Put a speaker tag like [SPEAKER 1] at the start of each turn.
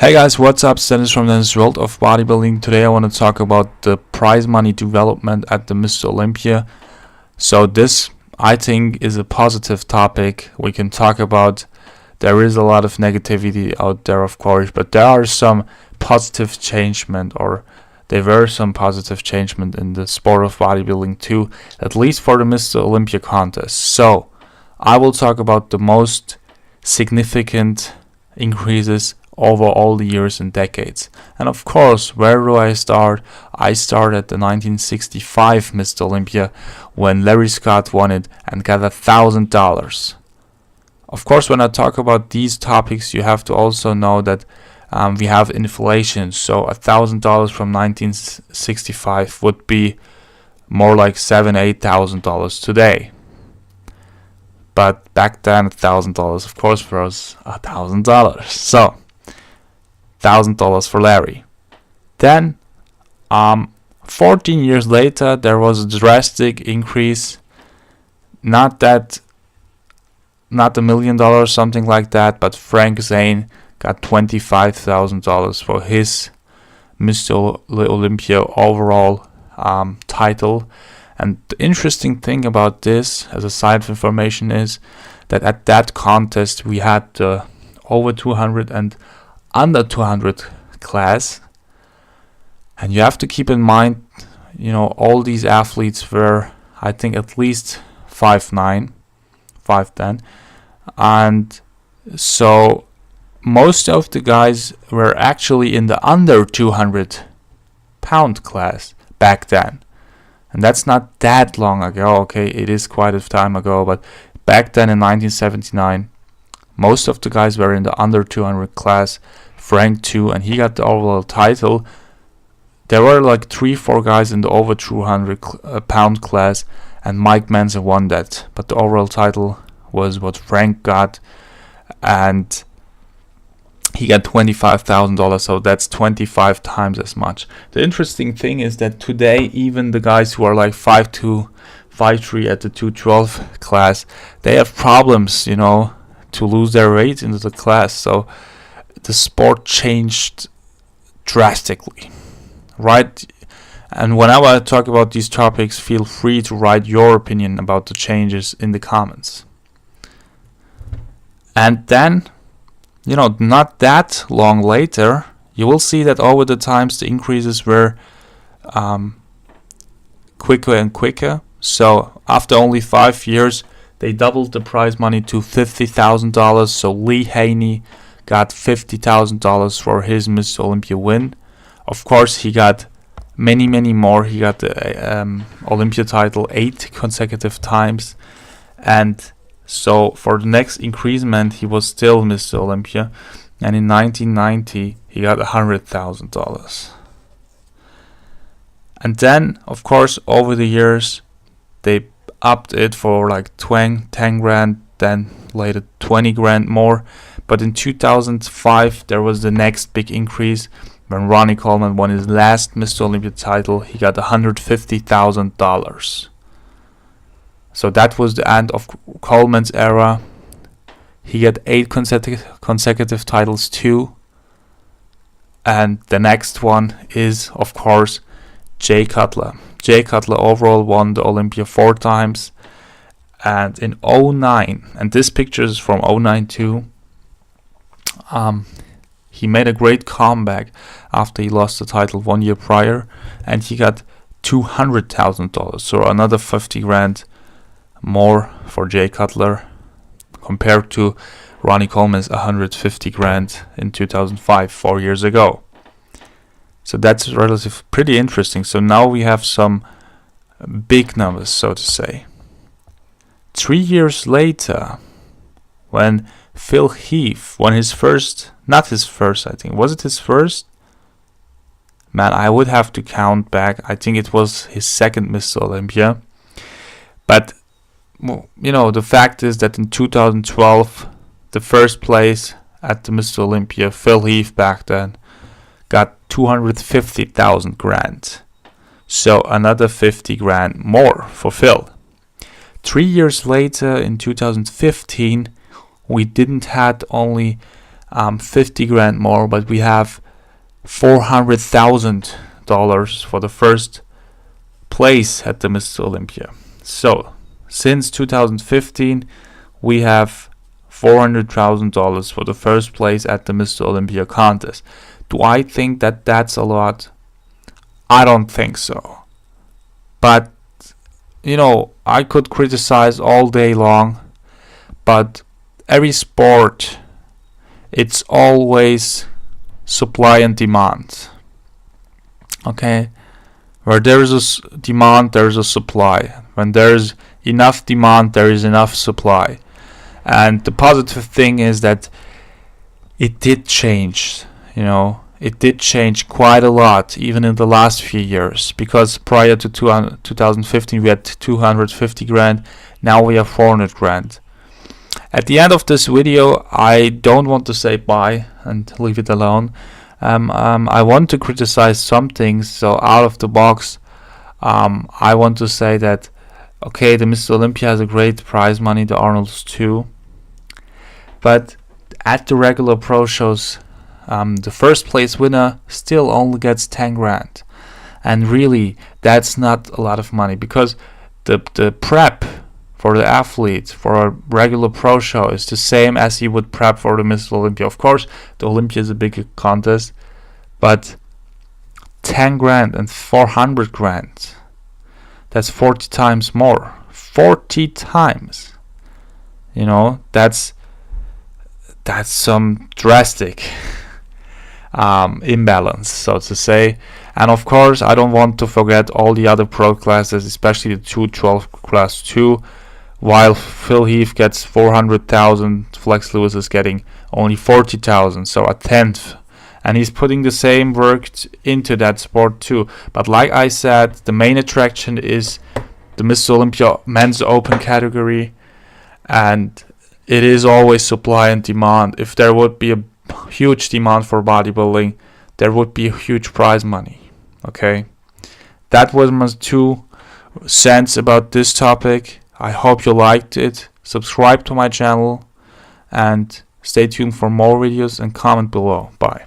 [SPEAKER 1] Hey guys, what's up? It's Deniz from Deniz World of Bodybuilding. Today I want to talk about the prize money development at the Mr. Olympia. So this, I think, is a positive topic we can talk about. There is a lot of negativity out there, of course, but there are some positive changement, or there were some positive changement in the sport of bodybuilding too, at least for the Mr. Olympia contest. So I will talk about the most significant increases over all the years and decades. And of course, where do I start? I start at the 1965 Mr. Olympia, when Larry Scott won it and got $1,000. Of course, when I talk about these topics, you have to also know that we have inflation. So $1,000 from 1965 would be more like $7,000-8,000 today. But back then, $1,000 of course was $1,000. So $1,000 for Larry. Then 14 years later, there was a drastic increase. Not $1 million, something like that, but Frank Zane got $25,000 for his Mr. Olympia overall title. And the interesting thing about this, as a side of information, is that at that contest we had over 200 and under 200 class, and you have to keep in mind, all these athletes were, I think, at least 5'9", 5'10", and so most of the guys were actually in the under 200 pound class back then. And that's not that long ago, okay? It is quite a time ago, but back then in 1979, most of the guys were in the under 200 class. Frank too, and he got the overall title. There were like 3-4 guys in the over 200 pound class, and Mike Manson won that. But the overall title was what Frank got, and he got $25,000, so that's 25 times as much. The interesting thing is that today, even the guys who are like 5'2", 5'3" at the 212 class, they have problems, to lose their weight into the class. So the sport changed drastically, right? And whenever I talk about these topics, feel free to write your opinion about the changes in the comments. And then, not that long later, you will see that over the times the increases were quicker and quicker. So after only 5 years, they doubled the prize money to $50,000. So Lee Haney got $50,000 for his Mr. Olympia win. Of course, he got many more. He got the Olympia title 8 consecutive times, and so for the next increasement, he was still Mr. Olympia. And in 1990, he got $100,000. And then, of course, over the years, they upped it for like 10 grand, then later 20 grand more. But in 2005, there was the next big increase when Ronnie Coleman won his last Mr. Olympia title. He got $150,000. So that was the end of Coleman's era. He got 8 consecutive titles too. And the next one is, of course, Jay Cutler. Jay Cutler overall won the Olympia 4 times. And in 2009, and this picture is from 2009 too, he made a great comeback after he lost the title 1 year prior, and he got $200,000, so another 50 grand more for Jay Cutler compared to Ronnie Coleman's 150 grand in 2005, 4 years ago. So that's pretty interesting. So now we have some big numbers, so to say. 3 years later, when Phil Heath won his first, not his first, I think. Was it his first? Man, I would have to count back. I think it was his second Mr. Olympia. But, the fact is that in 2012, the first place at the Mr. Olympia, Phil Heath back then, got 250,000 grand. So another 50 grand more for Phil. 3 years later, in 2015, we didn't had only 50 grand more, but we have $400,000 for the first place at the Mr. Olympia. So since 2015 we have $400,000 for the first place at the Mr. Olympia contest. Do I think that that's a lot? I don't think so. But you know, I could criticize all day long, but every sport, it's always supply and demand. Okay, where there is a demand, there is a supply. When there is enough demand, there is enough supply. And the positive thing is that it did change. You know, it did change quite a lot, even in the last few years. Because prior to 2015, we had 250 grand. Now we have 400 grand. At the end of this video, I don't want to say bye and leave it alone. I want to criticize some things. So out of the box, I want to say that, okay, the Mr. Olympia has a great prize money, the Arnold's too. But at the regular pro shows, the first place winner still only gets 10 grand. And really, that's not a lot of money, because the prep for the athlete for a regular pro show is the same as he would prep for the Mr. Olympia. Of course, the Olympia is a bigger contest, but 10 grand and 400 grand, that's 40 times more. 40 times. You know, that's some drastic imbalance, so to say. And of course, I don't want to forget all the other pro classes, especially the 212 class 2. While Phil Heath gets 400,000, Flex Lewis is getting only 40,000, so a tenth. And he's putting the same work into that sport too. But like I said, the main attraction is the Mr. Olympia Men's Open category, and it is always supply and demand. If there would be a huge demand for bodybuilding, there would be huge prize money. Okay, that was my 2 cents about this topic. I hope you liked it. Subscribe to my channel and stay tuned for more videos and comment below. Bye.